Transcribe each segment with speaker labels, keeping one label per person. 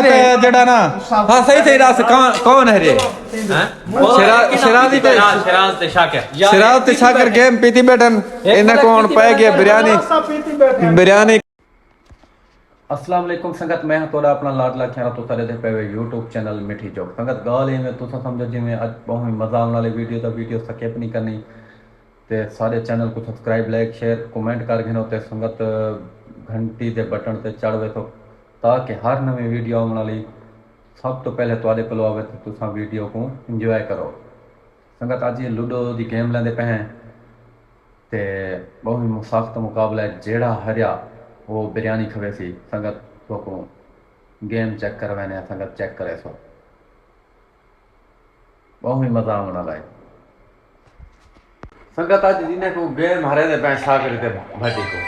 Speaker 1: संगत जड़ा ना हां सही सही रास कौन है रे हैं शराजी ते
Speaker 2: शराज ते शाकिर
Speaker 1: शराज ते शाकिर गेम पीती बैठन इन्हें कौन पाए गया बिरयानी
Speaker 3: अस्सलाम वालेकुम संगत मैं थोड़ा अपना लाडला ख्याल तो सारे दे पे यूट्यूब चैनल मिठी चौक संगत गाल ही में तुसा समझो जिवें अज बहुत मजा आने वाली वीडियो स्किप नहीं करनी ते सारे चैनल को सब्सक्राइब लाइक शेयर कमेंट कर गिनो ते संगत घंटी दे बटन ते चढ़वे तो ताकि हर नवी वीडियो आने वाली सब तो पहले तुहाडे कोल आवे ते तुसा वीडियो को इंजॉय करो। संगत अज ये लूडो दी गेम लेंदे पे हैं ते बहुत सख्त मुकाबला है जेड़ा हरिया वो बिरयानी खवे सी संगत तो को गेम चेक करवाने संगत चेक करे सो बहुत ही मजा आने वाला है। संगत आज जिन्हें को गेम हरे दे पे शाकिर ते भाटी को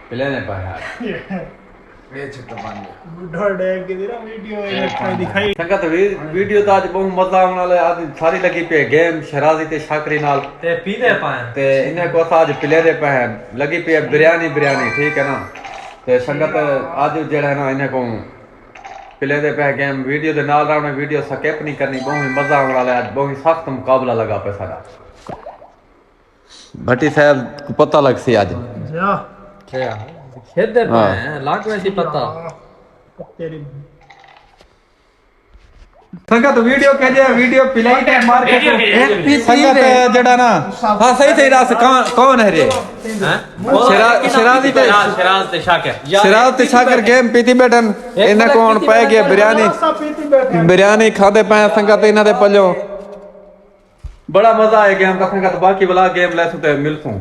Speaker 3: प्लेने पे यार ये छत बन बुढ़ा डैग के दिरा वीडियो दिखाई संगत वीडियो तो आज बहुत मजा आने वाला है। आज सारी लगी पे गेम शराजी ते शाकरी नाल
Speaker 2: ते पीदे पाए
Speaker 3: ते इन्हें को आज प्लेने पे है लगी पे बिरयानी ठीक है ना ते संगत आज जेड़ा है ना इन्हें को प्ले दे पे गेम वीडियो दे नाल रावने वीडियो स्किप नहीं करनी बहुत ही मजा आने वाला है। आज बहुत ही सख्त मुकाबला लगा पे सारा भट्टी साहब को पता लग सी आज
Speaker 2: क्या खेदे पे लाग वैसी पता
Speaker 1: तेरी संगत वीडियो कह दिया वीडियो पिलाई टाइम मार के संगत जड़ा ना हां सही सही रास कौन है रे हैं शराजी
Speaker 2: ते
Speaker 1: शाकिर गेम पीती बैठन इन्हें कौन पाए गया बिरयानी खादे पे संगत इन्हां दे पल्लो बड़ा मजा आया गेम का संगत बाकी वाला गेम ले सुते मिलसूं।